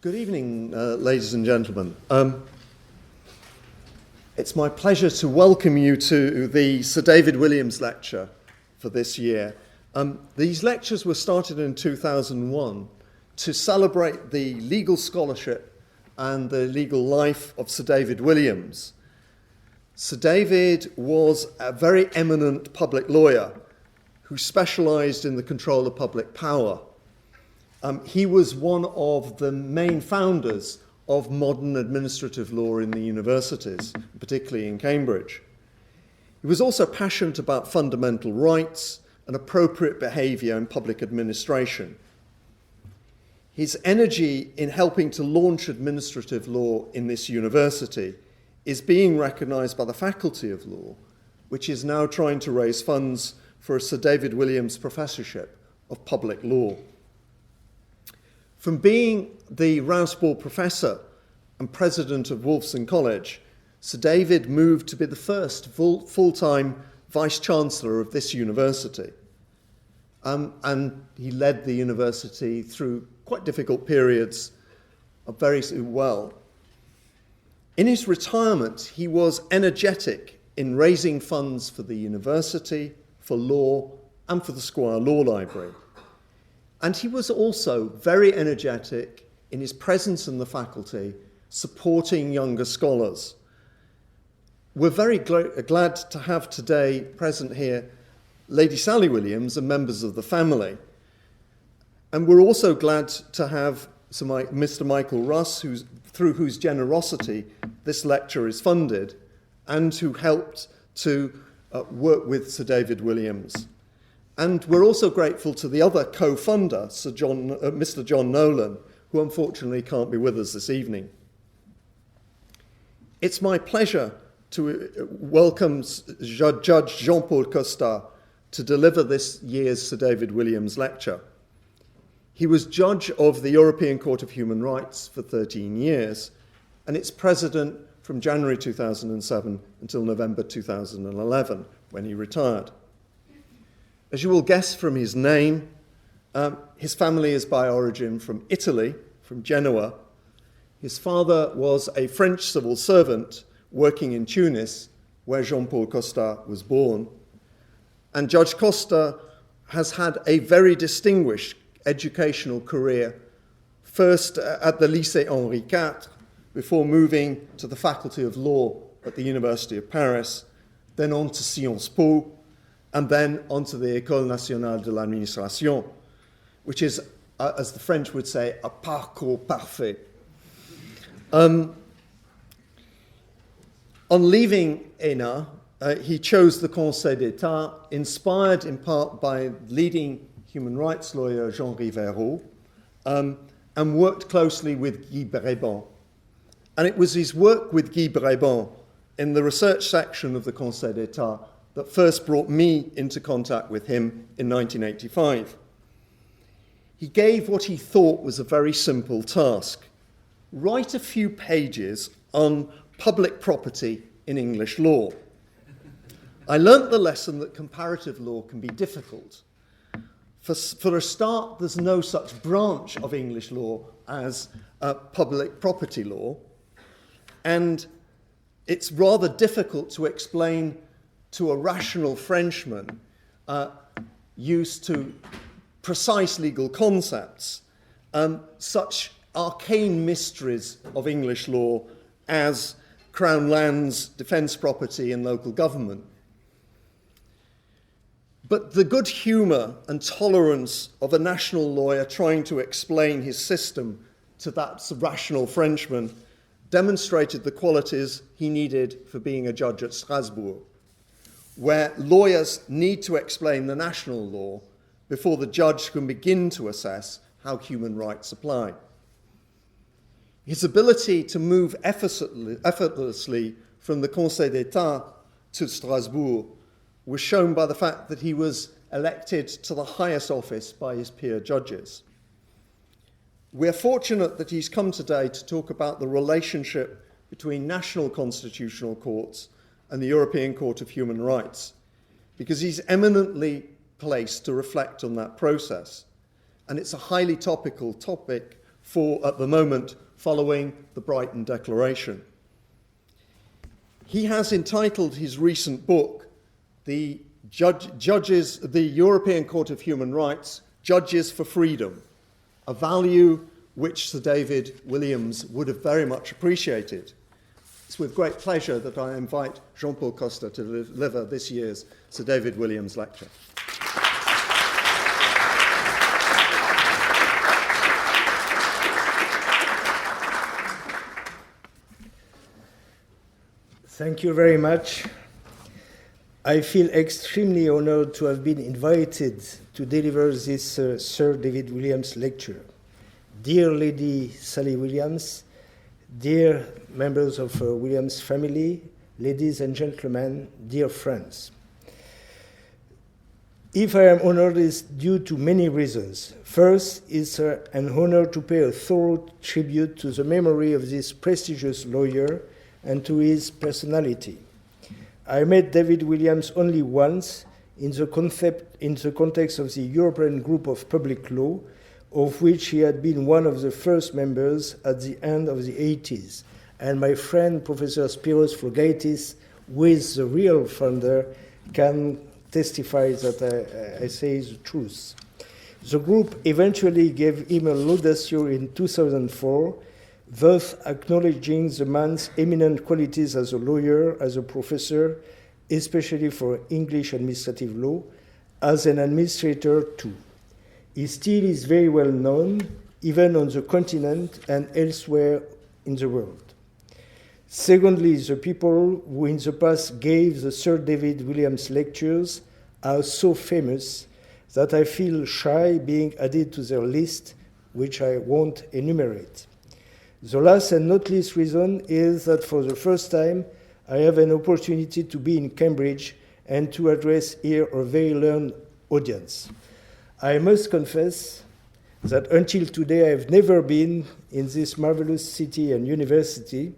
Good evening, ladies and gentlemen. It's my pleasure to welcome you to the Sir David Williams Lecture for this year. These lectures were started in 2001 to celebrate the legal scholarship and the legal life of Sir David Williams. Sir David was a very eminent public lawyer who specialised in the control of public power. He was one of the main founders of modern administrative law in the universities, particularly in Cambridge. He was also passionate about fundamental rights and appropriate behaviour in public administration. His energy in helping to launch administrative law in this university is being recognised by the Faculty of Law, which is now trying to raise funds for a Sir David Williams Professorship of Public Law. From being the Rouse Professor and President of Wolfson College, Sir David moved to be the first full-time Vice-Chancellor of this university. And he led the university through quite difficult periods very well. In his retirement, he was energetic in raising funds for the university, for law, and for the Squire Law Library. And he was also very energetic in his presence in the faculty, supporting younger scholars. We're very glad to have today present here Lady Sally Williams and members of the family. And we're also glad to have Mr. Michael Russ, through whose generosity this lecture is funded, and who helped to work with Sir David Williams. And we're also grateful to the other co-funder, Mr. John Nolan, who unfortunately can't be with us this evening. It's my pleasure to welcome Judge Jean-Paul Costa to deliver this year's Sir David Williams Lecture. He was judge of the European Court of Human Rights for 13 years, and its president from January 2007 until November 2011, when he retired. As you will guess from his name, his family is by origin from Italy, from Genoa. His father was a French civil servant working in Tunis, where Jean-Paul Costa was born. And Judge Costa has had a very distinguished educational career, first at the Lycée Henri IV, before moving to the Faculty of Law at the University of Paris, then on to Sciences Po, and then onto the École Nationale de l'Administration, which is, as the French would say, a parcours parfait. On leaving ENA, he chose the Conseil d'État, inspired in part by leading human rights lawyer Jean Rivero, and worked closely with Guy Brébant. And it was his work with Guy Brébant in the research section of the Conseil d'État that first brought me into contact with him in 1985. He gave what he thought was a very simple task: write a few pages on public property in English law. I learnt the lesson that comparative law can be difficult. For a start, there's no such branch of English law as public property law, and it's rather difficult to explain to a rational Frenchman used to precise legal concepts such arcane mysteries of English law as crown lands, defence property, and local government. But the good humour and tolerance of a national lawyer trying to explain his system to that rational Frenchman demonstrated the qualities he needed for being a judge at Strasbourg, where lawyers need to explain the national law before the judge can begin to assess how human rights apply. His ability to move effortlessly from the Conseil d'État to Strasbourg was shown by the fact that he was elected to the highest office by his peer judges. We're fortunate that he's come today to talk about the relationship between national constitutional courts and the European Court of Human Rights, because he's eminently placed to reflect on that process. And it's a highly topical topic at the moment, following the Brighton Declaration. He has entitled his recent book, The European Court of Human Rights, Judges for Freedom, a value which Sir David Williams would have very much appreciated. It's with great pleasure that I invite Jean-Paul Costa to deliver this year's Sir David Williams Lecture. Thank you very much. I feel extremely honored to have been invited to deliver this Sir David Williams lecture. Dear Lady Sally Williams, dear members of Williams family, ladies and gentlemen, dear friends. If I am honored, it's due to many reasons. First, it's an honor to pay a thorough tribute to the memory of this prestigious lawyer and to his personality. I met David Williams only once in the context of the European Group of Public Law, of which he had been one of the first members at the end of the 80s. And my friend, Professor Spiros Flogaitis, who is the real founder, can testify that I say the truth. The group eventually gave him a laudatio in 2004, thus acknowledging the man's eminent qualities as a lawyer, as a professor, especially for English administrative law, as an administrator too. He still is very well known, even on the continent and elsewhere in the world. Secondly, the people who in the past gave the Sir David Williams lectures are so famous that I feel shy being added to their list, which I won't enumerate. The last and not least reason is that for the first time, I have an opportunity to be in Cambridge and to address here a very learned audience. I must confess that until today, I have never been in this marvelous city and university.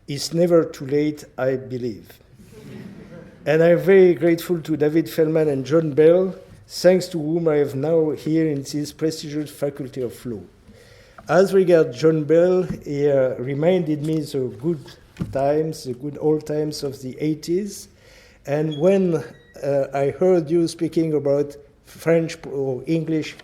It's never too late, I believe. And I'm very grateful to David Feldman and John Bell, thanks to whom I am now here in this prestigious Faculty of Law. As regards John Bell, he reminded me the good times, the good old times of the 80s. And when I heard you speaking about French or English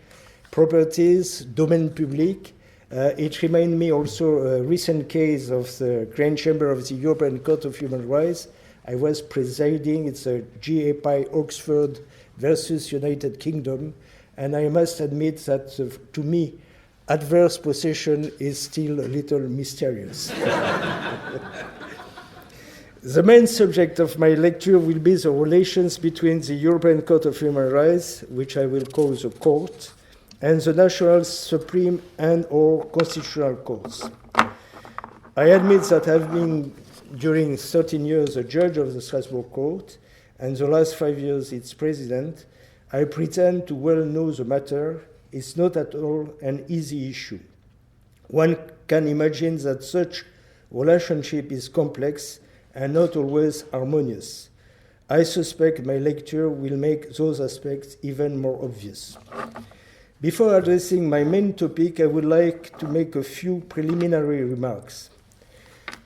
properties, domaine public, it reminded me also a recent case of the Grand Chamber of the European Court of Human Rights. I was presiding, it's a G.A. Pye Oxford versus United Kingdom, and I must admit that to me, adverse possession is still a little mysterious. The main subject of my lecture will be the relations between the European Court of Human Rights, which I will call the court, and the national supreme and/or constitutional courts. I admit that I've been, during 13 years, a judge of the Strasbourg Court, and the last 5 years its president. I pretend to well know the matter. It's not at all an easy issue. One can imagine that such relationship is complex and not always harmonious. I suspect my lecture will make those aspects even more obvious. Before addressing my main topic, I would like to make a few preliminary remarks.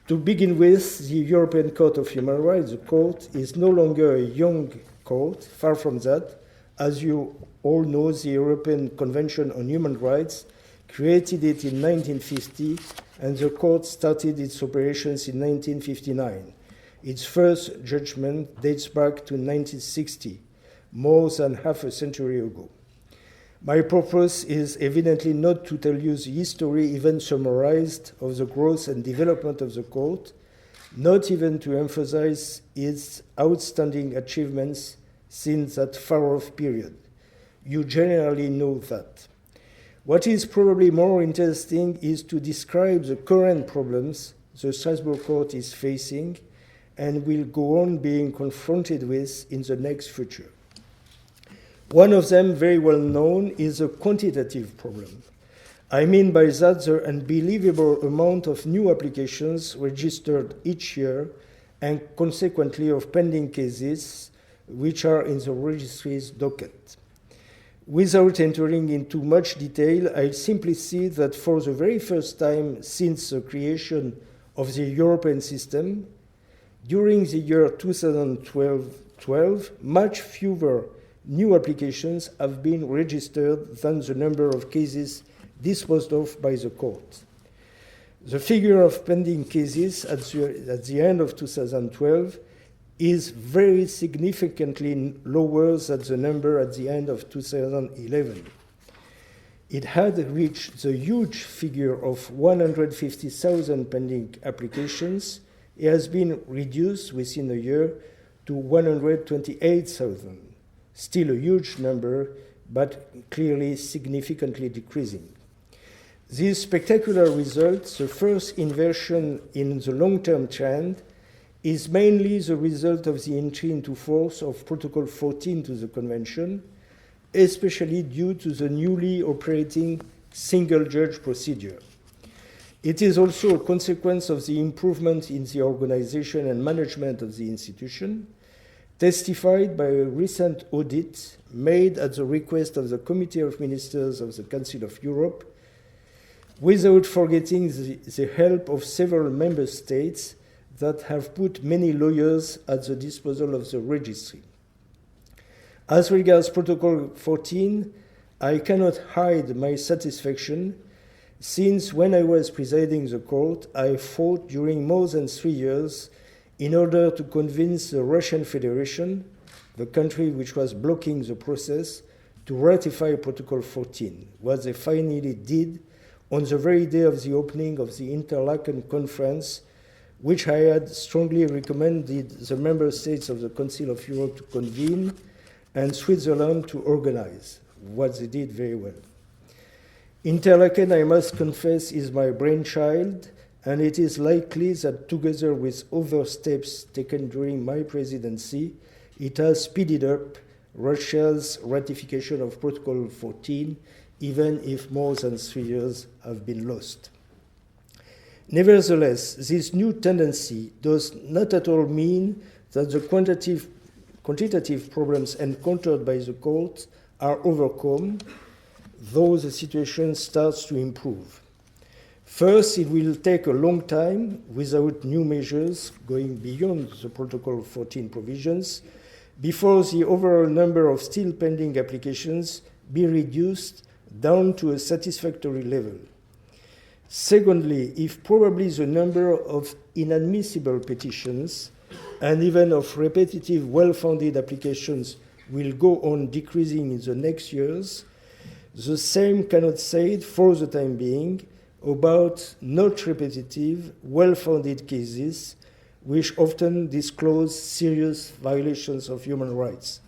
To begin with, the European Court of Human Rights, the court, is no longer a young court, far from that. As you all know, the European Convention on Human Rights created it in 1950, and the court started its operations in 1959. Its first judgment dates back to 1960, more than half a century ago. My purpose is evidently not to tell you the history, even summarized, of the growth and development of the court, not even to emphasize its outstanding achievements since that far-off period. You generally know that. What is probably more interesting is to describe the current problems the Strasbourg Court is facing and will go on being confronted with in the next future. One of them, very well known, is a quantitative problem. I mean by that the unbelievable amount of new applications registered each year and consequently of pending cases which are in the registry's docket. Without entering into much detail, I simply see that for the very first time since the creation of the European system, during the year 2012, much fewer new applications have been registered than the number of cases disposed of by the court. The figure of pending cases at the end of 2012 is very significantly lower than the number at the end of 2011. It had reached the huge figure of 150,000 pending applications. It has been reduced within a year to 128,000. Still a huge number, but clearly significantly decreasing. These spectacular results, the first inversion in the long-term trend, is mainly the result of the entry into force of Protocol 14 to the Convention, especially due to the newly operating single-judge procedure. It is also a consequence of the improvement in the organization and management of the institution, testified by a recent audit made at the request of the Committee of Ministers of the Council of Europe, without forgetting the help of several member states that have put many lawyers at the disposal of the registry. As regards Protocol 14, I cannot hide my satisfaction, since when I was presiding the court, I fought during more than 3 years in order to convince the Russian Federation, the country which was blocking the process, to ratify Protocol 14, what they finally did on the very day of the opening of the Interlaken Conference, which I had strongly recommended the member states of the Council of Europe to convene and Switzerland to organize, what they did very well. Interlaken, I must confess, is my brainchild, and it is likely that together with other steps taken during my presidency, it has speeded up Russia's ratification of Protocol 14, even if more than 3 years have been lost. Nevertheless, this new tendency does not at all mean that the quantitative problems encountered by the court are overcome, though the situation starts to improve. First, it will take a long time without new measures going beyond the Protocol 14 provisions before the overall number of still pending applications be reduced down to a satisfactory level. Secondly, if probably the number of inadmissible petitions and even of repetitive well-founded applications will go on decreasing in the next years, the same cannot be said for the time being about not repetitive, well-founded cases which often disclose serious violations of human rights.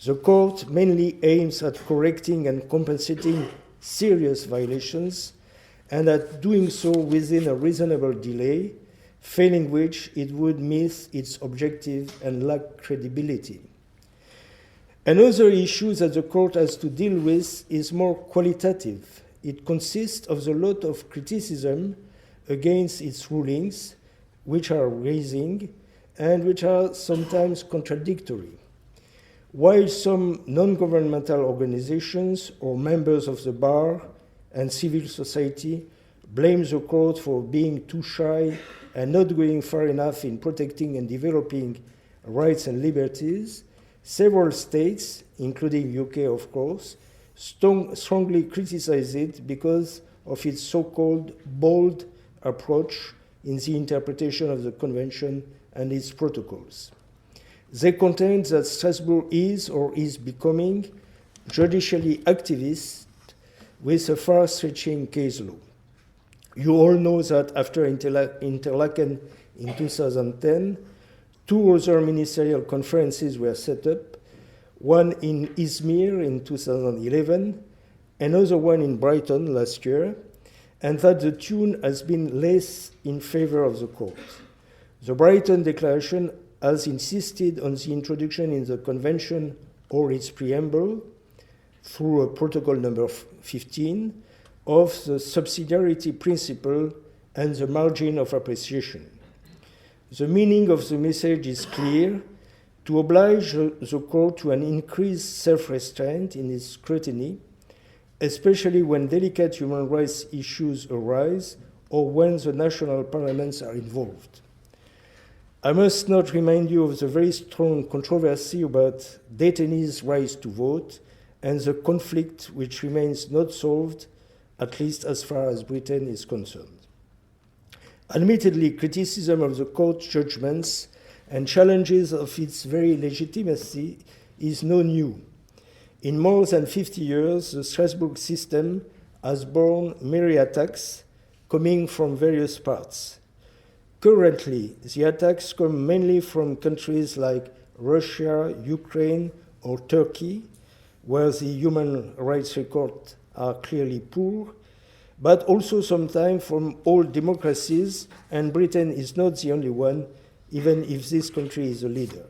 The court mainly aims at correcting and compensating serious violations and at doing so within a reasonable delay, failing which it would miss its objective and lack credibility. Another issue that the court has to deal with is more qualitative. It consists of a lot of criticism against its rulings, which are raising and which are sometimes contradictory. While some non-governmental organizations or members of the bar and civil society blame the court for being too shy and not going far enough in protecting and developing rights and liberties, several states, including UK of course, strongly criticize it because of its so-called bold approach in the interpretation of the Convention and its protocols. They contend that Strasbourg is or is becoming judicially activist with a far-stretching case law. You all know that after Interlaken in 2010, 2 other ministerial conferences were set up, one in Izmir in 2011, another one in Brighton last year, and that the tune has been less in favor of the court. The Brighton Declaration has insisted on the introduction in the Convention or its preamble, through a protocol number 15, of the subsidiarity principle and the margin of appreciation. The meaning of the message is clear. to oblige the court to an increased self-restraint in its scrutiny, especially when delicate human rights issues arise or when the national parliaments are involved. I must not remind you of the very strong controversy about detainees' rights to vote and the conflict which remains not solved, at least as far as Britain is concerned. Admittedly, criticism of the court's judgments and challenges of its very legitimacy is no new. In more than 50 years, the Strasbourg system has borne many attacks coming from various parts. Currently, the attacks come mainly from countries like Russia, Ukraine, or Turkey, where the human rights records are clearly poor, but also sometimes from old democracies, and Britain is not the only one, even if this country is a leader.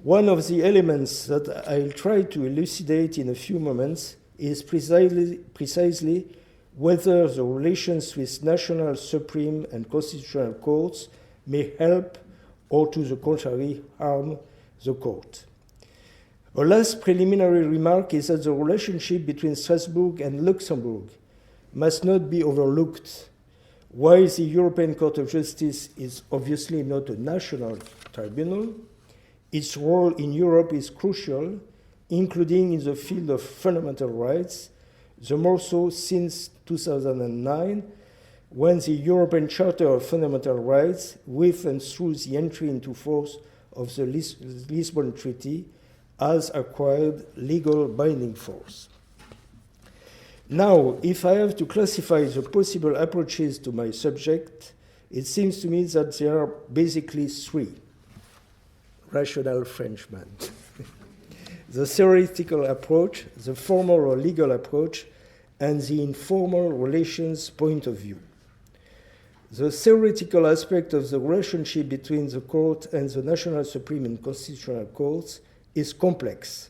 One of the elements that I'll try to elucidate in a few moments is precisely whether the relations with national supreme and constitutional courts may help or, to the contrary, harm the court. A last preliminary remark is that the relationship between Strasbourg and Luxembourg must not be overlooked. While the European Court of Justice is obviously not a national tribunal, its role in Europe is crucial, including in the field of fundamental rights, the more so since 2009, when the European Charter of Fundamental Rights, with and through the entry into force of the Lisbon Treaty, has acquired legal binding force. Now, if I have to classify the possible approaches to my subject, it seems to me that there are basically three. Rational Frenchman. The theoretical approach, the formal or legal approach, and the informal relations point of view. The theoretical aspect of the relationship between the court and the national supreme and constitutional courts is complex.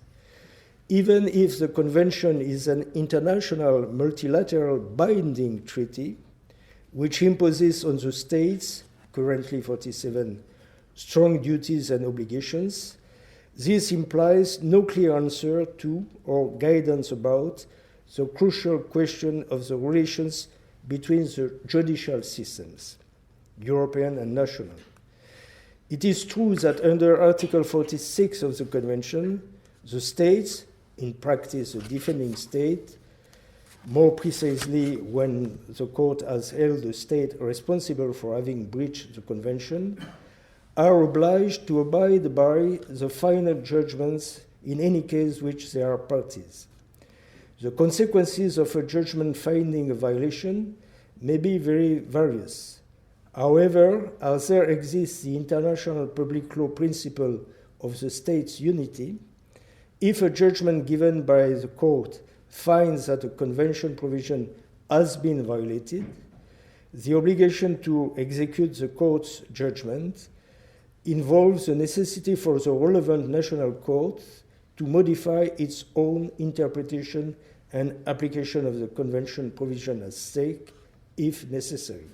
Even if the convention is an international multilateral binding treaty, which imposes on the states, currently 47, strong duties and obligations, this implies no clear answer to or guidance about the crucial question of the relations between the judicial systems, European and national. It is true that under Article 46 of the Convention, the states, in practice a defending state, more precisely when the court has held the state responsible for having breached the Convention, are obliged to abide by the final judgments in any case which they are parties. The consequences of a judgment finding a violation may be very various. However, as there exists the international public law principle of the state's unity, if a judgment given by the court finds that a convention provision has been violated, the obligation to execute the court's judgment involves the necessity for the relevant national court to modify its own interpretation and application of the convention provision at stake, if necessary.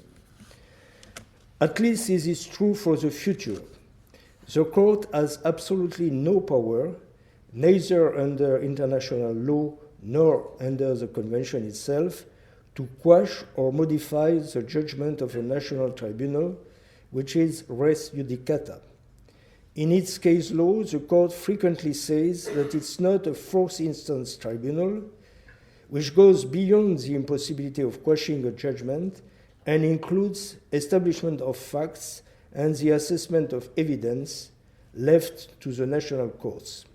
At least this is true for the future. The court has absolutely no power, neither under international law nor under the convention itself, to quash or modify the judgment of a national tribunal, which is res judicata. In its case law, the court frequently says that it's not a fourth instance tribunal, which goes beyond the impossibility of quashing a judgment and includes establishment of facts and the assessment of evidence left to the national courts.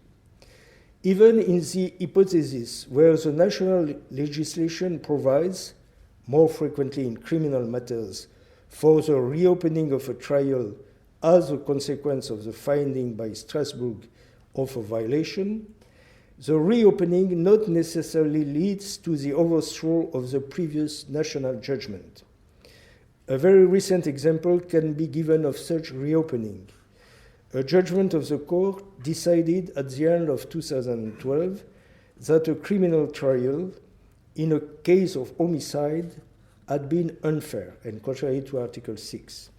Even in the hypothesis where the national legislation provides, more frequently in criminal matters, for the reopening of a trial as a consequence of the finding by Strasbourg of a violation, the reopening not necessarily leads to the overthrow of the previous national judgment. A very recent example can be given of such reopening. A judgment of the court decided at the end of 2012 that a criminal trial in a case of homicide had been unfair and contrary to Article 6.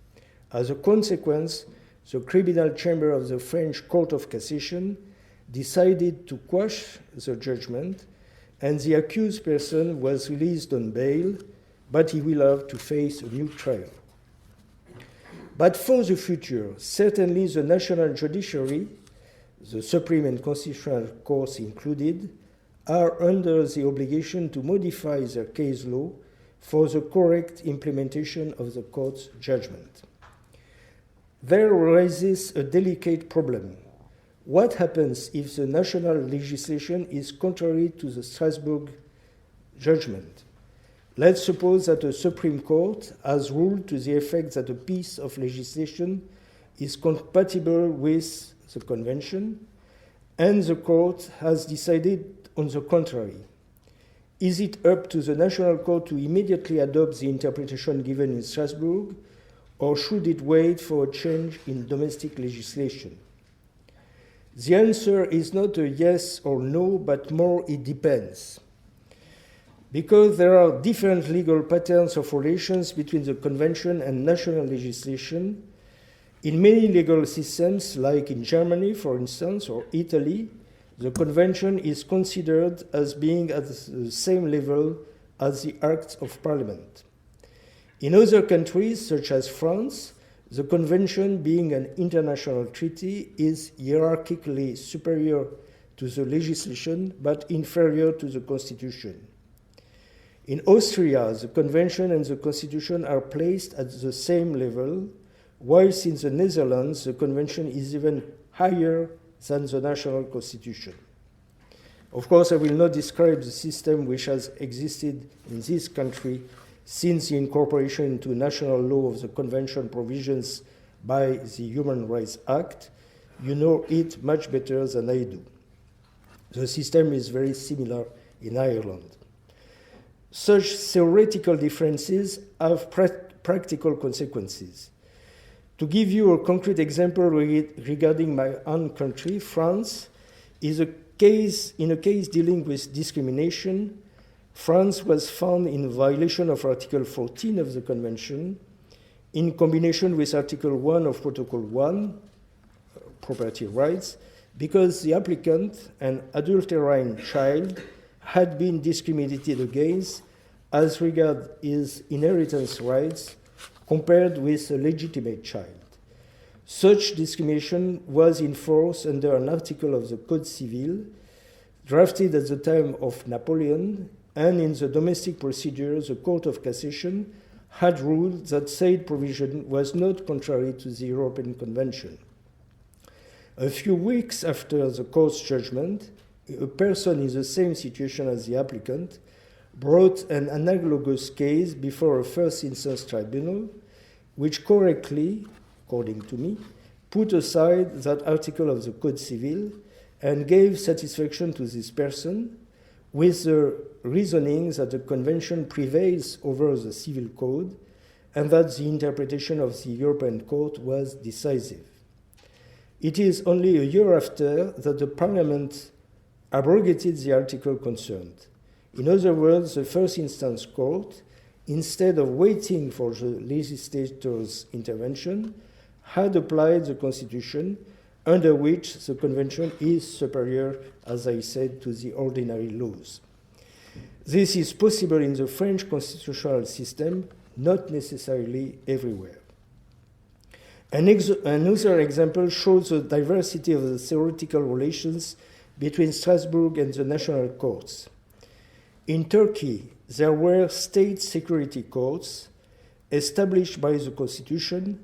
As a consequence, the criminal chamber of the French Court of Cassation decided to quash the judgment, and the accused person was released on bail, but he will have to face a new trial. But for the future, certainly the national judiciary, the Supreme and Constitutional Courts included, are under the obligation to modify their case law for the correct implementation of the court's judgment. There arises a delicate problem. What happens if the national legislation is contrary to the Strasbourg judgment? Let's suppose that the Supreme Court has ruled to the effect that a piece of legislation is compatible with the Convention, and the court has decided on the contrary. Is it up to the National Court to immediately adopt the interpretation given in Strasbourg, or should it wait for a change in domestic legislation? The answer is not a yes or no, but more it depends. Because there are different legal patterns of relations between the Convention and national legislation, in many legal systems, like in Germany, for instance, or Italy, the Convention is considered as being at the same level as the Acts of Parliament. In other countries, such as France, the Convention, being an international treaty, is hierarchically superior to the legislation, but inferior to the Constitution. In Austria, the Convention and the Constitution are placed at the same level, whilst in the Netherlands, the Convention is even higher than the national constitution. Of course, I will not describe the system which has existed in this country since the incorporation into national law of the Convention provisions by the Human Rights Act. You know it much better than I do. The system is very similar in Ireland. Such theoretical differences have practical consequences. To give you a concrete example regarding my own country, France, in a case dealing with discrimination, France was found in violation of Article 14 of the Convention, in combination with Article 1 of Protocol 1, property rights, because the applicant, an adulterine child, had been discriminated against as regards his inheritance rights compared with a legitimate child. Such discrimination was in force under an article of the Code Civil, drafted at the time of Napoleon, and in the domestic procedure, the Court of Cassation had ruled that said provision was not contrary to the European Convention. A few weeks after the court's judgment, a person in the same situation as the applicant brought an analogous case before a first instance tribunal, which correctly, according to me, put aside that article of the Code Civil and gave satisfaction to this person with the reasoning that the Convention prevails over the Civil Code and that the interpretation of the European Court was decisive. It is only a year after that the Parliament abrogated the article concerned. In other words, the first instance court, instead of waiting for the legislator's intervention, had applied the Constitution, under which the Convention is superior, as I said, to the ordinary laws. This is possible in the French constitutional system, not necessarily everywhere. Another example shows the diversity of the theoretical relations between Strasbourg and the national courts. In Turkey, there were state security courts established by the Constitution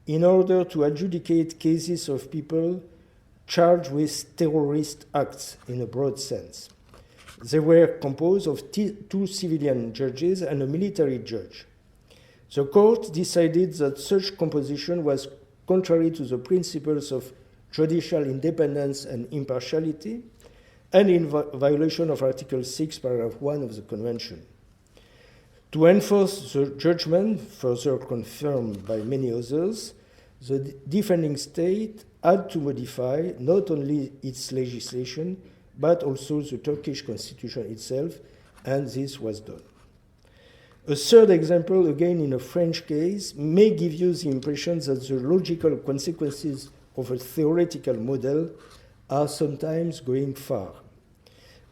in order to adjudicate cases of people charged with terrorist acts in a broad sense. They were composed of two civilian judges and a military judge. The court decided that such composition was contrary to the principles of judicial independence and impartiality, and in violation of Article 6, Paragraph 1 of the Convention. To enforce the judgment, further confirmed by many others, the defending state had to modify not only its legislation, but also the Turkish constitution itself, and this was done. A third example, again in a French case, may give you the impression that the logical consequences of a theoretical model are sometimes going far.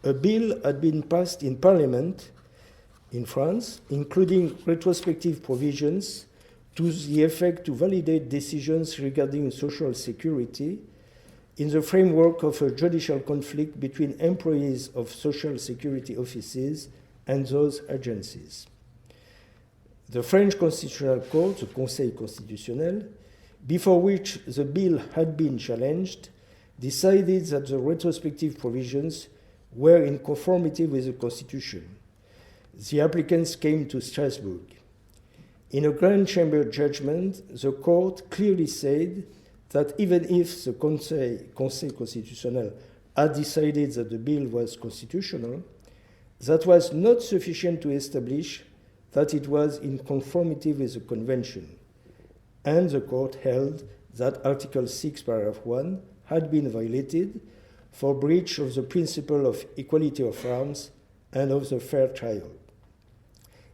A bill had been passed in Parliament in France, including retrospective provisions to the effect to validate decisions regarding social security in the framework of a judicial conflict between employees of social security offices and those agencies. The French Constitutional Court, the Conseil constitutionnel, before which the bill had been challenged, decided that the retrospective provisions were in conformity with the Constitution. The applicants came to Strasbourg. In a Grand Chamber judgment, the court clearly said that even if the Conseil constitutionnel had decided that the bill was constitutional, that was not sufficient to establish that it was in conformity with the Convention. And the court held that Article 6, Paragraph 1 had been violated for breach of the principle of equality of arms and of the fair trial.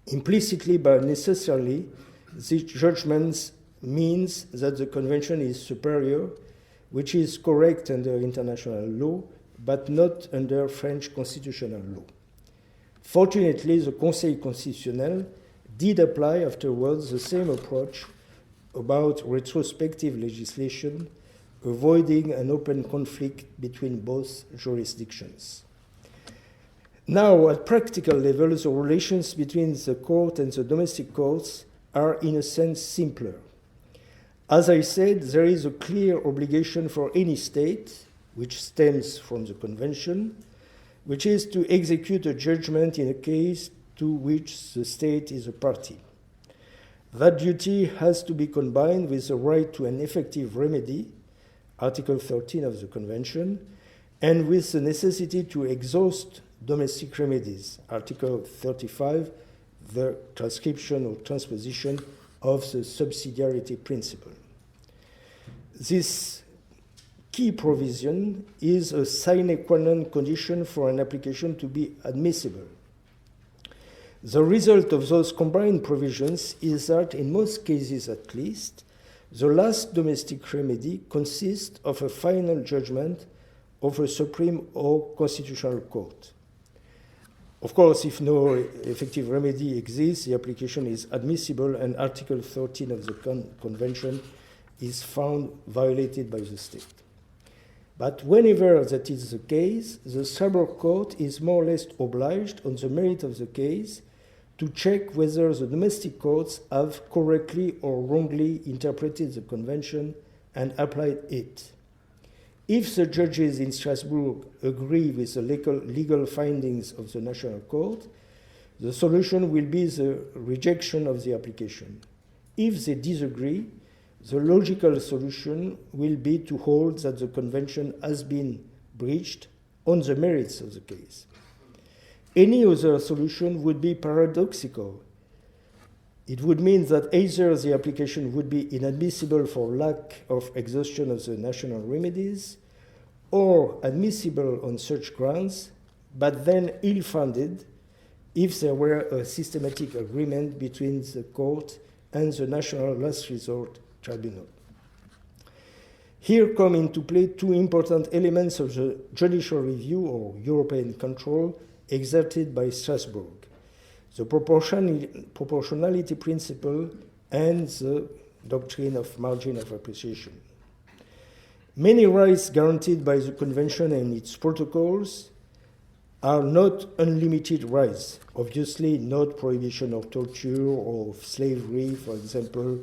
Implicitly but necessarily, this judgment means that the Convention is superior, which is correct under international law, but not under French constitutional law. Fortunately, the Conseil constitutionnel did apply afterwards the same approach about retrospective legislation, avoiding an open conflict between both jurisdictions. Now, at practical level, the relations between the court and the domestic courts are in a sense simpler. As I said, there is a clear obligation for any state, which stems from the Convention, which is to execute a judgment in a case to which the state is a party. That duty has to be combined with the right to an effective remedy, Article 13 of the Convention, and with the necessity to exhaust domestic remedies, Article 35, the transcription or transposition of the subsidiarity principle. This key provision is a sine qua non condition for an application to be admissible. The result of those combined provisions is that, in most cases at least, the last domestic remedy consists of a final judgment of a Supreme or Constitutional Court. Of course, if no effective remedy exists, the application is admissible and Article 13 of the Convention is found violated by the state. But whenever that is the case, the Strasbourg court is more or less obliged, on the merit of the case, to check whether the domestic courts have correctly or wrongly interpreted the Convention and applied it. If the judges in Strasbourg agree with the legal findings of the National Court, the solution will be the rejection of the application. If they disagree, the logical solution will be to hold that the Convention has been breached on the merits of the case. Any other solution would be paradoxical. It would mean that either the application would be inadmissible for lack of exhaustion of the national remedies, or admissible on such grounds, but then ill-founded if there were a systematic agreement between the court and the National Last Resort Tribunal. Here come into play two important elements of the judicial review or European control exerted by Strasbourg: the proportionality principle and the doctrine of margin of appreciation. Many rights guaranteed by the Convention and its protocols are not unlimited rights, obviously not prohibition of torture or of slavery, for example,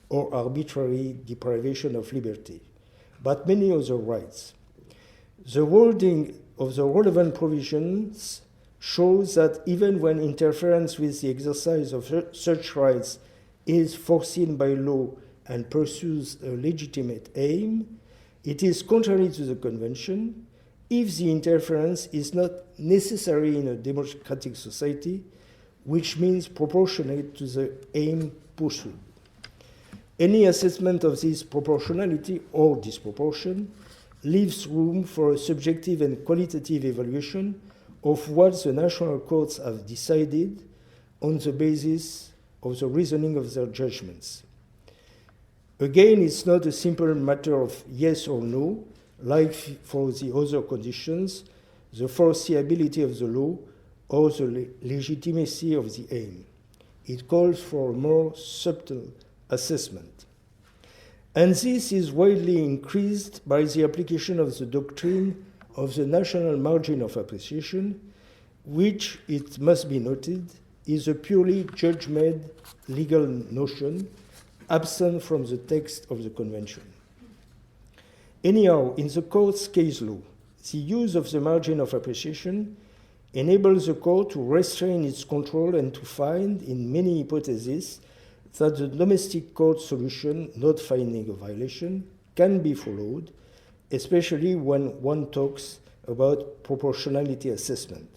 or arbitrary deprivation of liberty, but many other rights. The wording of the relevant provisions shows that even when interference with the exercise of such rights is foreseen by law and pursues a legitimate aim, it is contrary to the Convention if the interference is not necessary in a democratic society, which means proportionate to the aim pursued. Any assessment of this proportionality or disproportion leaves room for a subjective and qualitative evaluation of what the national courts have decided on the basis of the reasoning of their judgments. Again, it's not a simple matter of yes or no, like for the other conditions, the foreseeability of the law or the legitimacy of the aim. It calls for a more subtle assessment. And this is widely increased by the application of the doctrine of the national margin of appreciation, which, it must be noted, is a purely judge-made legal notion absent from the text of the Convention. Anyhow, in the court's case law, the use of the margin of appreciation enables the court to restrain its control and to find, in many hypotheses, that the domestic court solution, not finding a violation, can be followed, especially when one talks about proportionality assessment.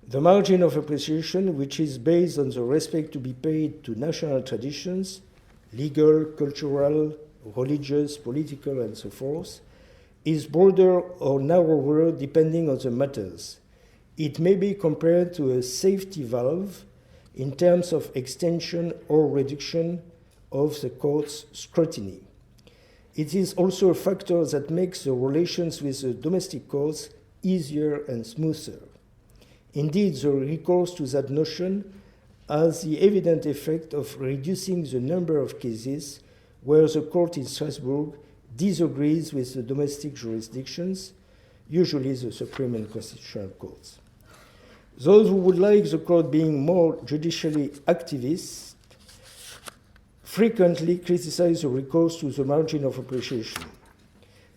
The margin of appreciation, which is based on the respect to be paid to national traditions, legal, cultural, religious, political, and so forth, is broader or narrower depending on the matters. It may be compared to a safety valve in terms of extension or reduction of the court's scrutiny. It is also a factor that makes the relations with the domestic courts easier and smoother. Indeed, the recourse to that notion has the evident effect of reducing the number of cases where the court in Strasbourg disagrees with the domestic jurisdictions, usually the Supreme and Constitutional Courts. Those who would like the court being more judicially activist frequently criticize the recourse to the margin of appreciation.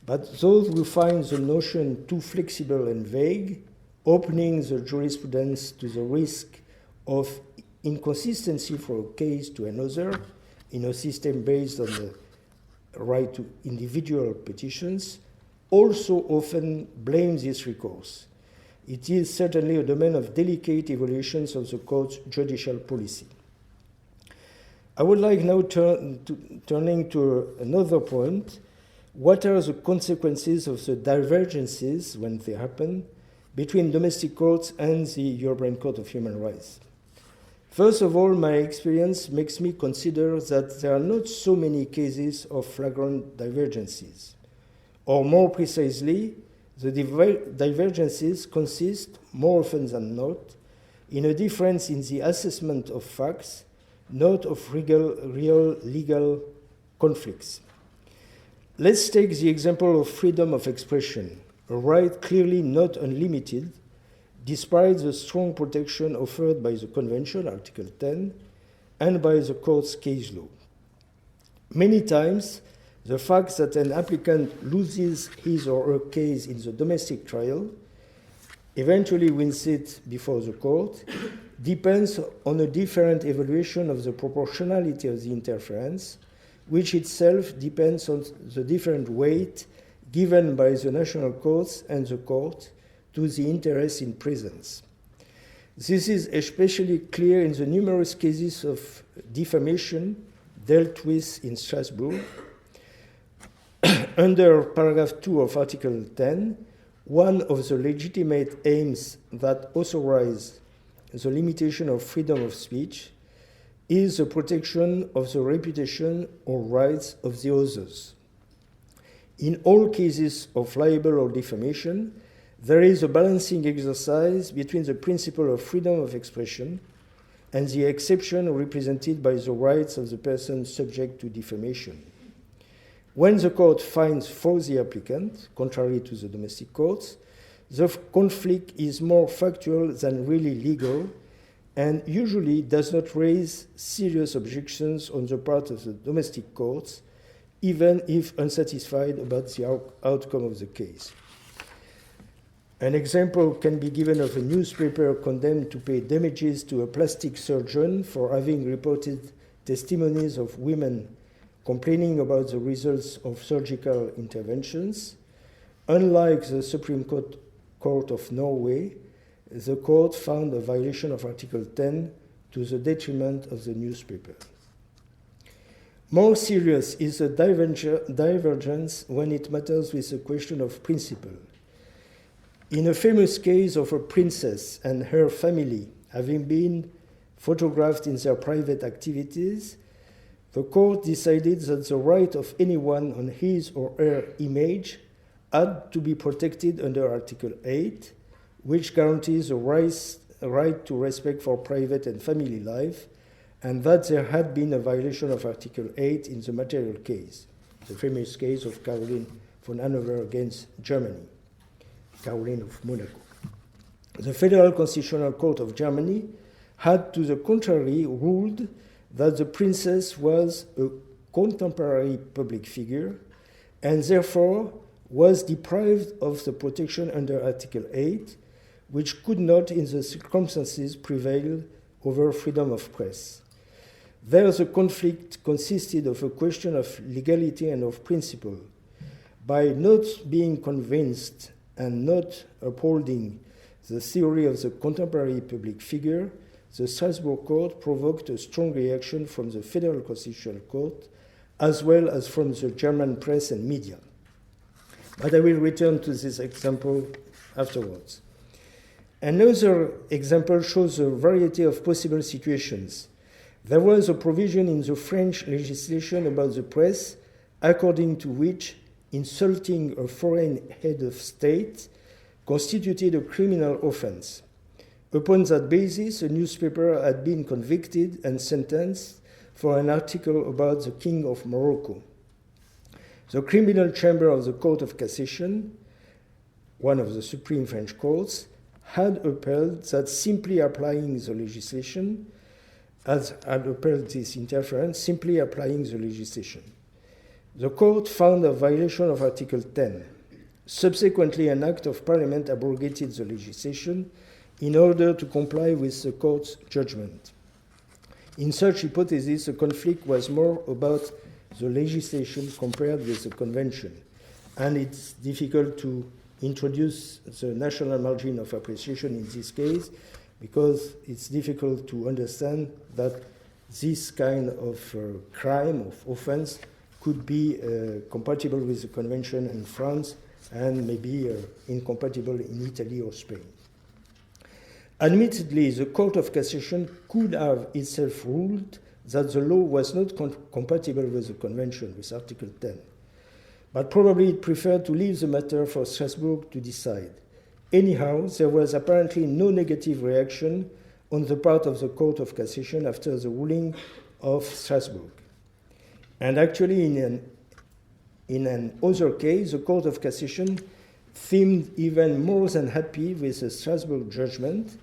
But those who find the notion too flexible and vague, opening the jurisprudence to the risk of inconsistency from a case to another in a system based on the right to individual petitions, also often blame this recourse. It is certainly a domain of delicate evaluations of the court's judicial policy. I would like now turning to another point. What are the consequences of the divergences, when they happen, between domestic courts and the European Court of Human Rights? First of all, my experience makes me consider that there are not so many cases of flagrant divergences. Or more precisely, the divergences consist, more often than not, in a difference in the assessment of facts, not of real legal conflicts. Let's take the example of freedom of expression, a right clearly not unlimited, despite the strong protection offered by the Convention, Article 10, and by the court's case law. Many times, the fact that an applicant loses his or her case in the domestic trial, eventually wins it before the court, depends on a different evaluation of the proportionality of the interference, which itself depends on the different weight given by the national courts and the court to the interest in presence. This is especially clear in the numerous cases of defamation dealt with in Strasbourg. Under paragraph 2 of Article 10, one of the legitimate aims that authorize the limitation of freedom of speech is the protection of the reputation or rights of the others. In all cases of libel or defamation, there is a balancing exercise between the principle of freedom of expression and the exception represented by the rights of the person subject to defamation. When the court finds for the applicant, contrary to the domestic courts, the conflict is more factual than really legal and usually does not raise serious objections on the part of the domestic courts, even if unsatisfied about the outcome of the case. An example can be given of a newspaper condemned to pay damages to a plastic surgeon for having reported testimonies of women complaining about the results of surgical interventions. Unlike the Supreme Court of Norway, the court found a violation of Article 10 to the detriment of the newspaper. More serious is the divergence when it matters with the question of principle. In a famous case of a princess and her family having been photographed in their private activities, the court decided that the right of anyone on his or her image had to be protected under Article 8, which guarantees a right to respect for private and family life, and that there had been a violation of Article 8 in the material case, the famous case of Caroline von Hanover against Germany, Caroline of Monaco. The Federal Constitutional Court of Germany had, to the contrary, ruled that the princess was a contemporary public figure and therefore was deprived of the protection under Article 8, which could not, in the circumstances, prevail over freedom of press. There, the conflict consisted of a question of legality and of principle. By not being convinced and not upholding the theory of the contemporary public figure, the Strasbourg Court provoked a strong reaction from the Federal Constitutional Court, as well as from the German press and media. But I will return to this example afterwards. Another example shows a variety of possible situations. There was a provision in the French legislation about the press, according to which insulting a foreign head of state constituted a criminal offense. Upon that basis, a newspaper had been convicted and sentenced for an article about the King of Morocco. The criminal chamber of the Court of Cassation, one of the supreme French courts, had upheld that simply applying the legislation, had upheld this interference, simply applying the legislation. The court found a violation of Article 10. Subsequently, an act of parliament abrogated the legislation in order to comply with the court's judgment. In such hypothesis, the conflict was more about the legislation compared with the convention, and it's difficult to introduce the national margin of appreciation in this case because it's difficult to understand that this kind of crime, of offense, could be compatible with the convention in France and maybe incompatible in Italy or Spain. Admittedly, the Court of Cassation could have itself ruled that the law was not compatible with the convention, with Article 10. But probably it preferred to leave the matter for Strasbourg to decide. Anyhow, there was apparently no negative reaction on the part of the Court of Cassation after the ruling of Strasbourg. And actually, in an other case, the Court of Cassation seemed even more than happy with the Strasbourg judgment,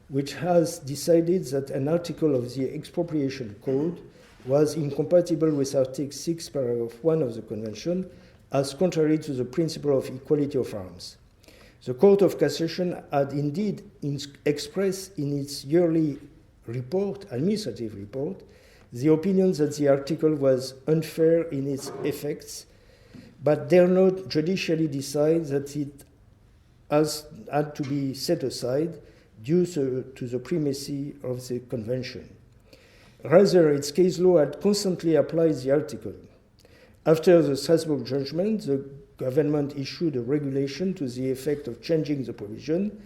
which has decided that an article of the Expropriation Code was incompatible with Article 6, paragraph 1 of the Convention, as contrary to the principle of equality of arms. The Court of Cassation had indeed expressed in its yearly report, administrative report, the opinion that the article was unfair in its effects, but dare not judicially decide that it had to be set aside due to the primacy of the convention. Rather, its case law had constantly applied the article. After the Strasbourg judgment, the government issued a regulation to the effect of changing the provision.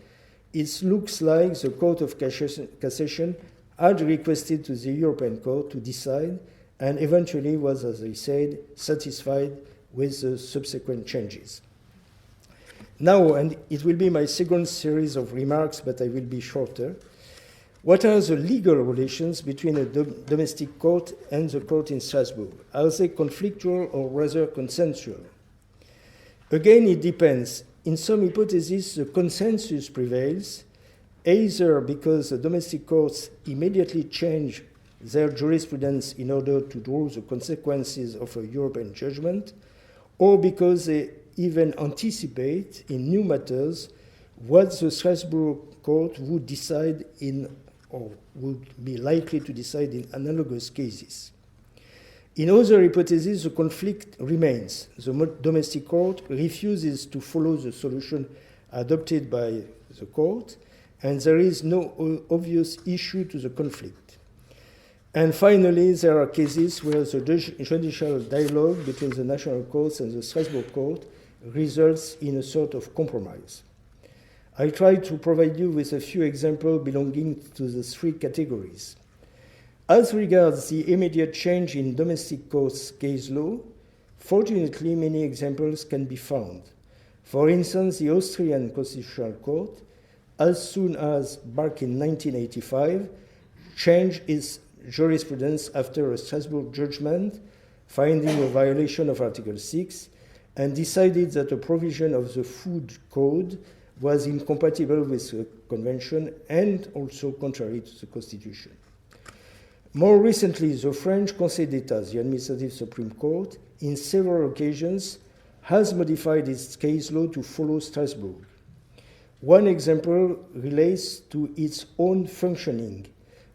It looks like the Court of Cassation had requested to the European Court to decide and eventually was, as I said, satisfied with the subsequent changes. Now, and it will be my second series of remarks, but I will be shorter. What are the legal relations between a domestic court and the court in Strasbourg? Are they conflictual or rather consensual? Again, it depends. In some hypotheses, the consensus prevails, either because the domestic courts immediately change their jurisprudence in order to draw the consequences of a European judgment, or because they even anticipate in new matters what the Strasbourg court would decide in, or would be likely to decide in analogous cases. In other hypotheses, the conflict remains. The domestic court refuses to follow the solution adopted by the court, and there is no obvious issue to the conflict. And finally, there are cases where the judicial dialogue between the national courts and the Strasbourg court results in a sort of compromise. I try to provide you with a few examples belonging to the three categories. As regards the immediate change in domestic courts case law, fortunately many examples can be found. For instance, the Austrian Constitutional Court, as soon as back in 1985, changed its jurisprudence after a Strasbourg judgment finding a violation of Article 6 and decided that a provision of the Food Code was incompatible with the Convention and also contrary to the Constitution. More recently, the French Conseil d'État, the Administrative Supreme Court, in several occasions has modified its case law to follow Strasbourg. One example relates to its own functioning.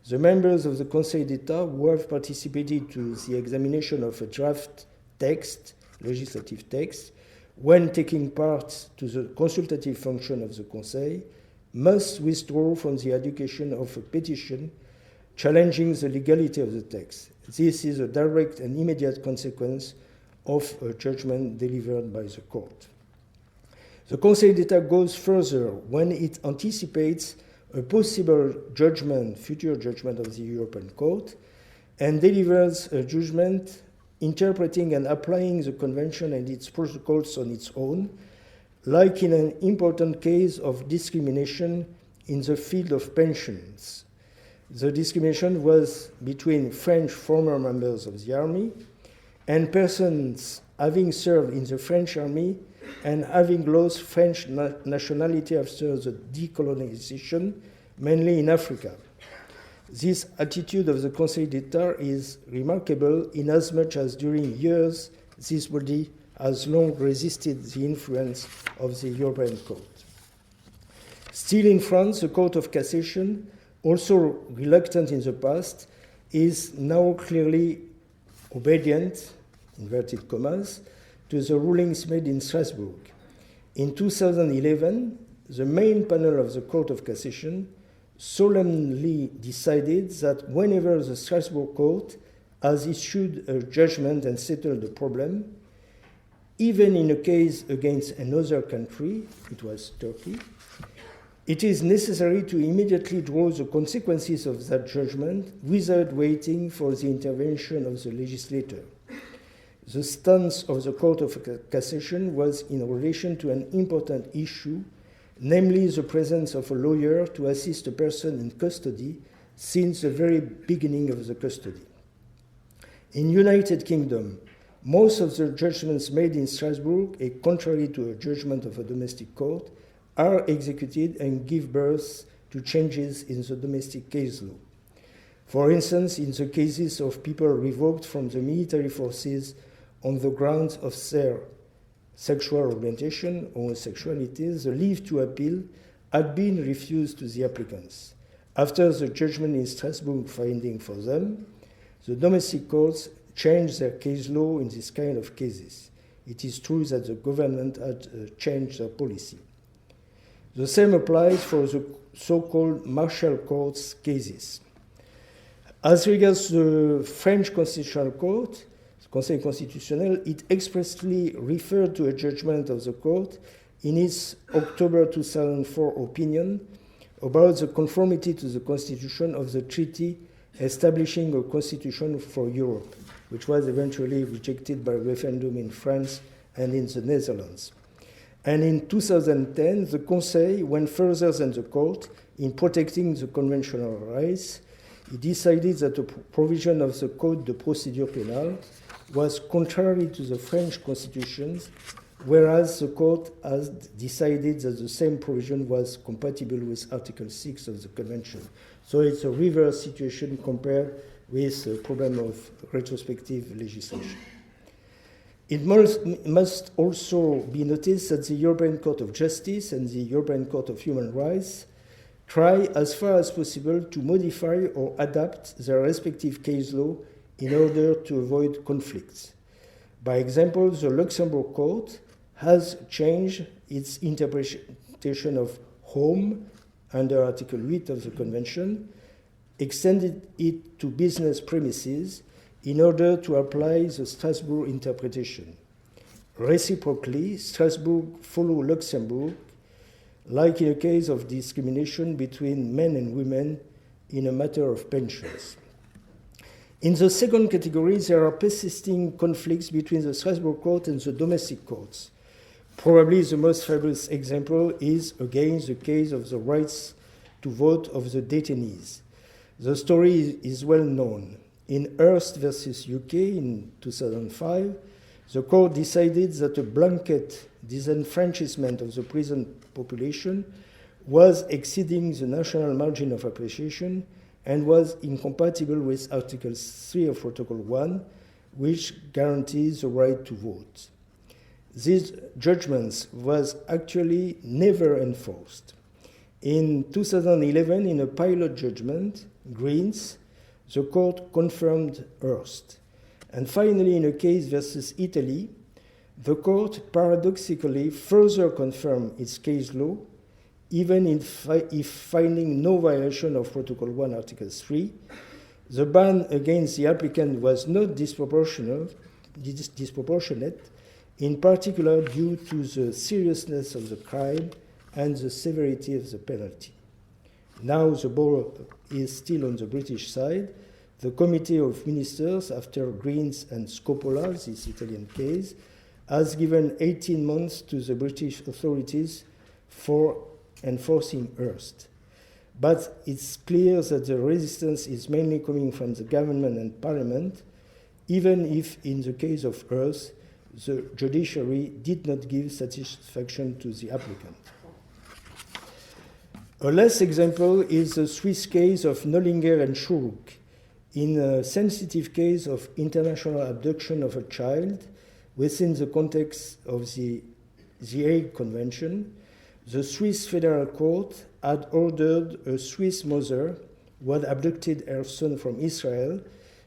The members of the Conseil d'État who have participated to the examination of a draft text, legislative text, when taking part to the consultative function of the Conseil, must withdraw from the adjudication of a petition challenging the legality of the text. This is a direct and immediate consequence of a judgment delivered by the court. The Conseil d'État goes further when it anticipates a possible judgment, future judgment of the European Court, and delivers a judgment interpreting and applying the Convention and its protocols on its own, like in an important case of discrimination in the field of pensions. The discrimination was between French former members of the army and persons having served in the French army and having lost French nationality after the decolonization, mainly in Africa. This attitude of the Conseil d'État is remarkable inasmuch as during years this body has long resisted the influence of the European Court. Still in France, the Court of Cassation, also reluctant in the past, is now clearly obedient, inverted commas, to the rulings made in Strasbourg. In 2011, the main panel of the Court of Cassation solemnly decided that whenever the Strasbourg Court has issued a judgment and settled the problem, even in a case against another country, it was Turkey, it is necessary to immediately draw the consequences of that judgment without waiting for the intervention of the legislator. The stance of the Court of Cassation was in relation to an important issue, namely the presence of a lawyer to assist a person in custody since the very beginning of the custody. In United Kingdom, most of the judgments made in Strasbourg, contrary to a judgment of a domestic court, are executed and give birth to changes in the domestic case law. For instance, in the cases of people revoked from the military forces on the grounds of their sexual orientation or sexuality, the leave to appeal had been refused to the applicants. After the judgment in Strasbourg finding for them, the domestic courts changed their case law in this kind of cases. It is true that the government had changed their policy. The same applies for the so-called martial courts cases. As regards the French Constitutional Court, Conseil constitutionnel, it expressly referred to a judgment of the court in its October 2004 opinion about the conformity to the constitution of the treaty establishing a constitution for Europe, which was eventually rejected by referendum in France and in the Netherlands. And in 2010, the Conseil went further than the court in protecting the conventional rights. It decided that the provision of the Code de procédure pénale was contrary to the French constitution, whereas the court has decided that the same provision was compatible with Article 6 of the Convention. So it's a reverse situation compared with the problem of retrospective legislation. It must also be noticed that the European Court of Justice and the European Court of Human Rights try as far as possible to modify or adapt their respective case law in order to avoid conflicts. By example, the Luxembourg Court has changed its interpretation of home under Article 8 of the Convention, extended it to business premises in order to apply the Strasbourg interpretation. Reciprocally, Strasbourg followed Luxembourg like in a case of discrimination between men and women in a matter of pensions. In the second category, there are persisting conflicts between the Strasbourg court and the domestic courts. Probably the most famous example is, again, the case of the rights to vote of the detainees. The story is well known. In Hearst versus UK in 2005, the court decided that a blanket disenfranchisement of the prison population was exceeding the national margin of appreciation and was incompatible with Article 3 of Protocol 1, which guarantees the right to vote. These judgments was actually never enforced. In 2011, in a pilot judgment, Greens, the court confirmed Hearst. And finally, in a case versus Italy, the court paradoxically further confirmed its case law, even if finding no violation of Protocol 1, Article 3. The ban against the applicant was not disproportionate, in particular due to the seriousness of the crime and the severity of the penalty. Now the ball is still on the British side. The Committee of Ministers, after Greens and Scopola, this Italian case, has given 18 months to the British authorities for enforcing Hearst. But it's clear that the resistance is mainly coming from the government and parliament, even if in the case of Hearst, the judiciary did not give satisfaction to the applicant. A last example is the Swiss case of Nollinger and Schuruk. In a sensitive case of international abduction of a child within the context of the Hague Convention, the Swiss Federal Court had ordered a Swiss mother who had abducted her son from Israel,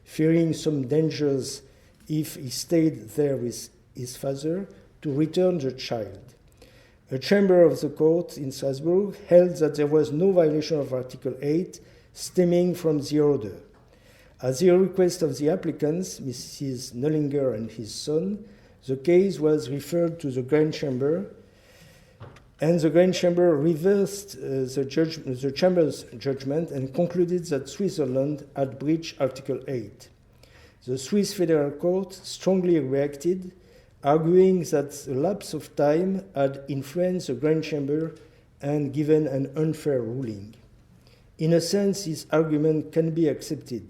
fearing some dangers if he stayed there with his father, to return the child. A chamber of the court in Strasbourg held that there was no violation of Article 8 stemming from the order. At the request of the applicants, Mrs. Nollinger and his son, the case was referred to the Grand Chamber, and the Grand Chamber reversed the Chamber's judgment and concluded that Switzerland had breached Article 8. The Swiss Federal Court strongly reacted, arguing that the lapse of time had influenced the Grand Chamber and given an unfair ruling. In a sense, this argument can be accepted,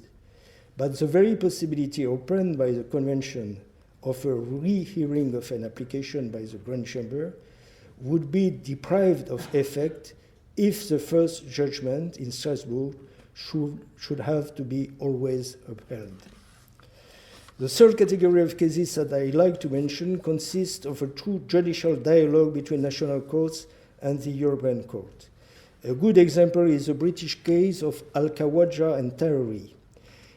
but the very possibility opened by the Convention of a rehearing of an application by the Grand Chamber would be deprived of effect if the first judgment in Strasbourg should have to be always upheld. The third category of cases that I like to mention consists of a true judicial dialogue between national courts and the European Court. A good example is the British case of Al-Khawaja and Tahiri.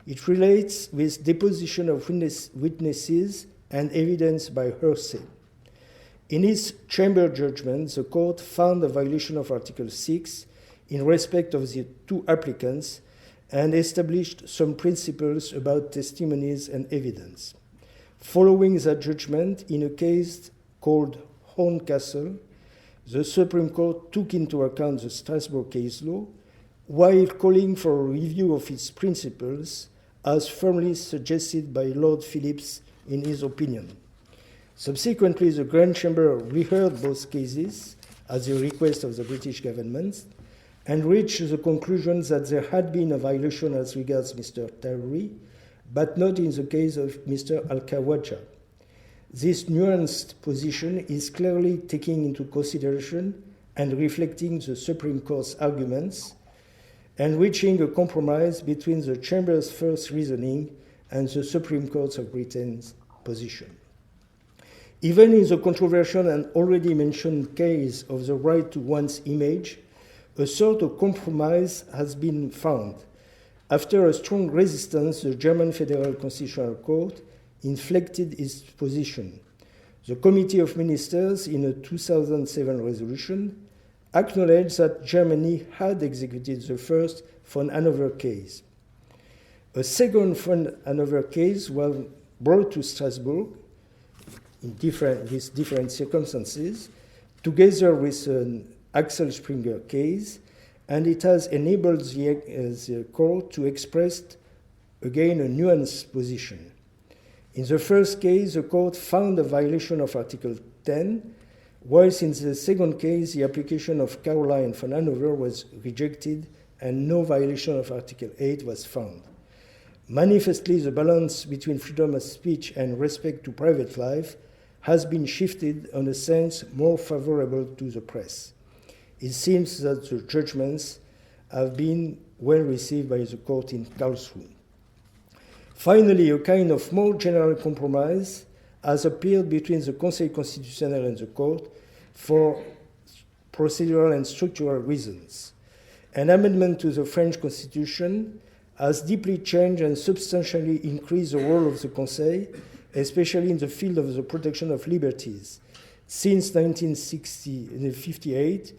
It relates with deposition of witnesses and evidence by hearsay. In its chamber judgment, the court found a violation of Article 6 in respect of the two applicants and established some principles about testimonies and evidence. Following that judgment, in a case called Horncastle, the Supreme Court took into account the Strasbourg case law while calling for a review of its principles, as firmly suggested by Lord Phillips in his opinion. Subsequently, the Grand Chamber reheard both cases at the request of the British government and reached the conclusion that there had been a violation as regards Mr. Tahiri, but not in the case of Mr. Al-Khawaja. This nuanced position is clearly taking into consideration and reflecting the Supreme Court's arguments and reaching a compromise between the Chamber's first reasoning and the Supreme Court of Britain's position. Even in the controversial and already mentioned case of the right to one's image, a sort of compromise has been found. After a strong resistance, the German Federal Constitutional Court inflected its position. The Committee of Ministers, in a 2007 resolution, acknowledged that Germany had executed the first von Hanover case. A second von Hanover case was brought to Strasbourg with different circumstances, together with an Axel Springer case, and it has enabled the court to express again a nuanced position. In the first case, the court found a violation of Article 10, whilst in the second case, the application of Caroline von Hanover was rejected and no violation of Article 8 was found. Manifestly, the balance between freedom of speech and respect to private life has been shifted in a sense more favorable to the press. It seems that the judgments have been well received by the court in Karlsruhe. Finally, a kind of more general compromise has appeared between the Conseil constitutionnel and the court for procedural and structural reasons. An amendment to the French constitution has deeply changed and substantially increased the role of the Conseil, especially in the field of the protection of liberties. Since 1958,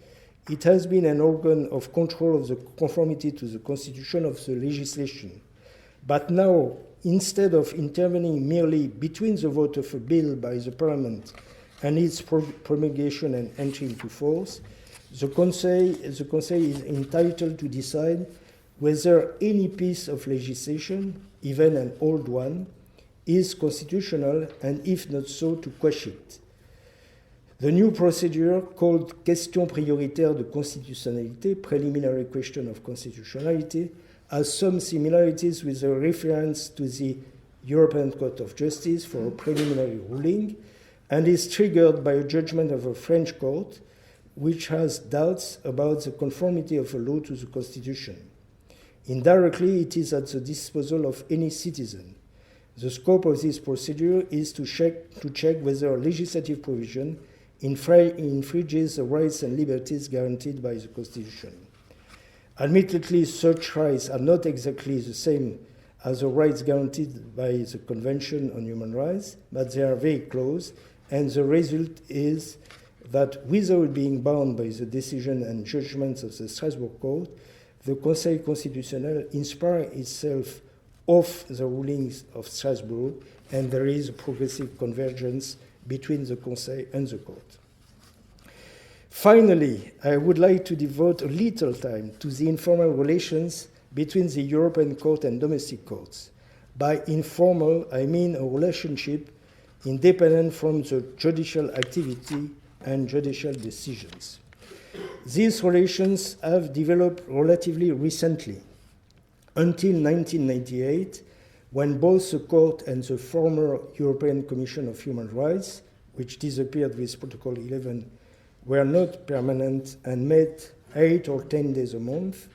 it has been an organ of control of the conformity to the constitution of the legislation. But now, instead of intervening merely between the vote of a bill by the Parliament and its promulgation and entry into force, the Conseil is entitled to decide whether any piece of legislation, even an old one, is constitutional, and if not so, to quash it. The new procedure, called question prioritaire de constitutionnalité, preliminary question of constitutionality, has some similarities with the reference to the European Court of Justice for a preliminary ruling, and is triggered by a judgment of a French court which has doubts about the conformity of a law to the Constitution. Indirectly, it is at the disposal of any citizen. The scope of this procedure is to check whether a legislative provision infringes the rights and liberties guaranteed by the Constitution. Admittedly, such rights are not exactly the same as the rights guaranteed by the Convention on Human Rights, but they are very close, and the result is that without being bound by the decision and judgments of the Strasbourg Court, the Conseil constitutionnel inspires itself of the rulings of Strasbourg, and there is a progressive convergence between the Conseil and the Court. Finally, I would like to devote a little time to the informal relations between the European Court and domestic courts. By informal, I mean a relationship independent from the judicial activity and judicial decisions. These relations have developed relatively recently, until 1998, when both the Court and the former European Commission of Human Rights, which disappeared with Protocol 11, were not permanent and met 8 or 10 days a month.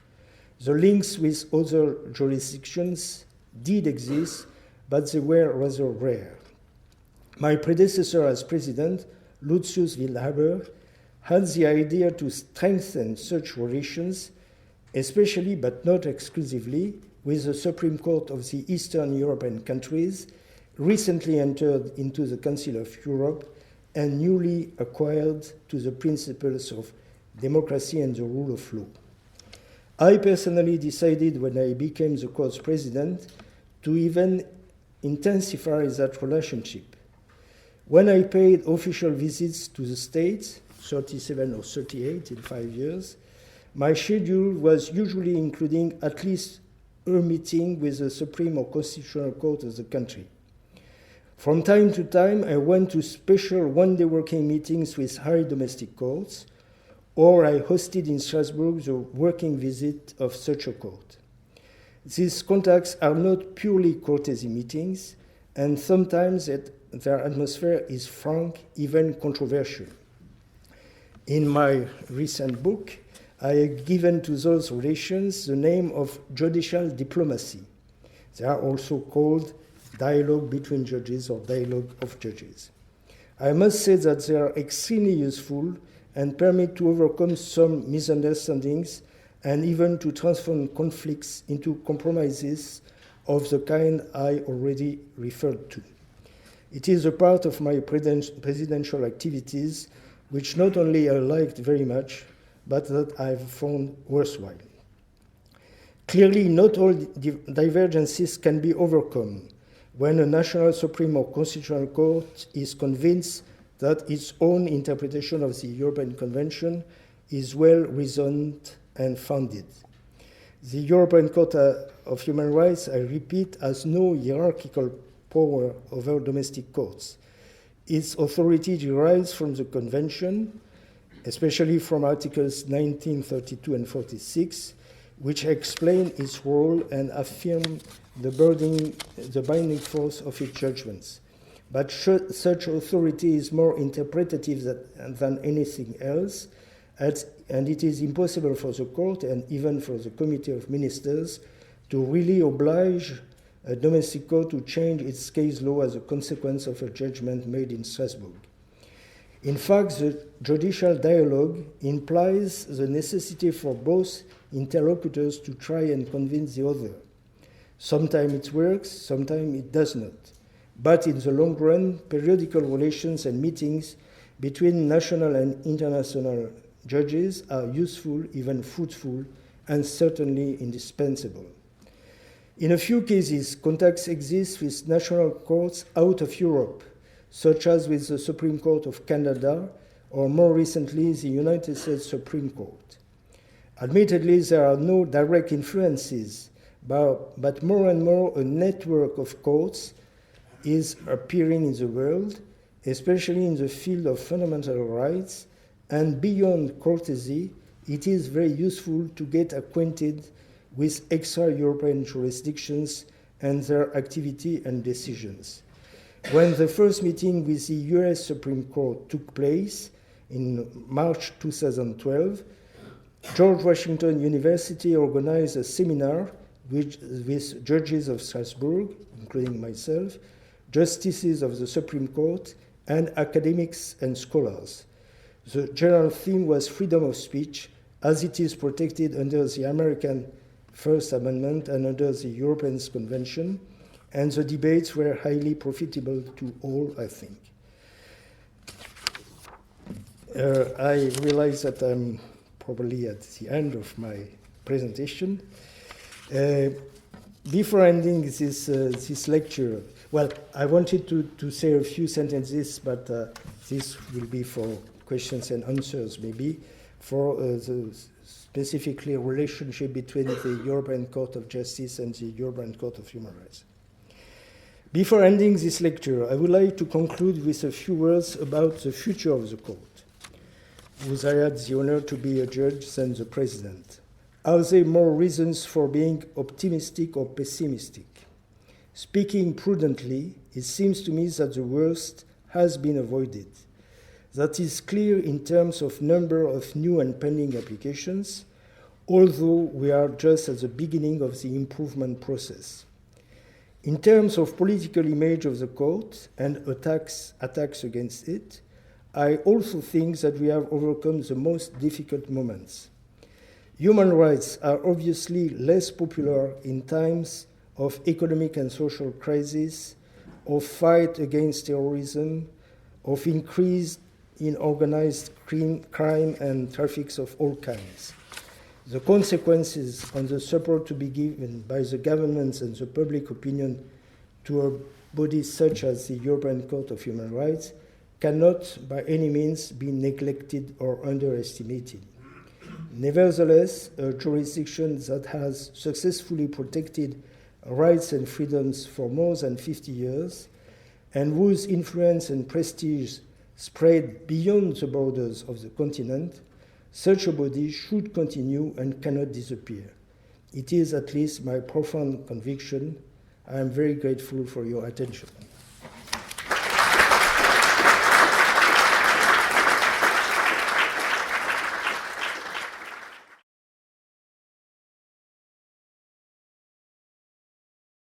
The links with other jurisdictions did exist, but they were rather rare. My predecessor as president, Lucius Wildhaber, had the idea to strengthen such relations, especially but not exclusively, with the Supreme Court of the Eastern European countries, recently entered into the Council of Europe and newly acquired to the principles of democracy and the rule of law. I personally decided when I became the Court's president to even intensify that relationship. When I paid official visits to the States, 37 or 38 in 5 years, my schedule was usually including at least a meeting with the Supreme or Constitutional Court of the country. From time to time, I went to special one-day working meetings with high domestic courts, or I hosted in Strasbourg the working visit of such a court. These contacts are not purely courtesy meetings, and sometimes their atmosphere is frank, even controversial. In my recent book, I have given to those relations the name of judicial diplomacy. They are also called dialogue between judges or dialogue of judges. I must say that they are extremely useful and permit to overcome some misunderstandings and even to transform conflicts into compromises of the kind I already referred to. It is a part of my presidential activities which not only I liked very much, but that I've found worthwhile. Clearly, not all divergences can be overcome when a national Supreme or Constitutional Court is convinced that its own interpretation of the European Convention is well reasoned and founded. The European Court of Human Rights, I repeat, has no hierarchical power over domestic courts. Its authority derives from the Convention, especially from Articles 19, 32, and 46, which explain its role and affirm the binding force of its judgments. But such authority is more interpretative than anything else, and it is impossible for the court and even for the Committee of Ministers to really oblige a domestic court to change its case law as a consequence of a judgment made in Strasbourg. In fact, the judicial dialogue implies the necessity for both interlocutors to try and convince the other. Sometimes it works, sometimes it does not. But in the long run, periodical relations and meetings between national and international judges are useful, even fruitful, and certainly indispensable. In a few cases, contacts exist with national courts out of Europe, such as with the Supreme Court of Canada, or more recently, the United States Supreme Court. Admittedly, there are no direct influences, but more and more a network of courts is appearing in the world, especially in the field of fundamental rights, and beyond courtesy, it is very useful to get acquainted with extra-European jurisdictions and their activity and decisions. When the first meeting with the US Supreme Court took place in March 2012, George Washington University organized a seminar with judges of Strasbourg, including myself, justices of the Supreme Court, and academics and scholars. The general theme was freedom of speech, as it is protected under the American First Amendment and under the European Convention, and the debates were highly profitable to all, I think. I realize that I'm probably at the end of my presentation. Before ending this lecture, well, I wanted to say a few sentences, but this will be for questions and answers, maybe, for the specifically relationship between the European Court of Justice and the European Court of Human Rights. Before ending this lecture, I would like to conclude with a few words about the future of the court, whose I had the honor to be a judge than the president. Are there more reasons for being optimistic or pessimistic? Speaking prudently, it seems to me that the worst has been avoided. That is clear in terms of number of new and pending applications, although we are just at the beginning of the improvement process. In terms of political image of the court and attacks against it, I also think that we have overcome the most difficult moments. Human rights are obviously less popular in times of economic and social crisis, of fight against terrorism, of increase in organized crime and traffics of all kinds. The consequences on the support to be given by the governments and the public opinion to a body such as the European Court of Human Rights cannot by any means be neglected or underestimated. Nevertheless, a jurisdiction that has successfully protected rights and freedoms for more than 50 years and whose influence and prestige spread beyond the borders of the continent, such a body should continue and cannot disappear. It is at least my profound conviction. I am very grateful for your attention.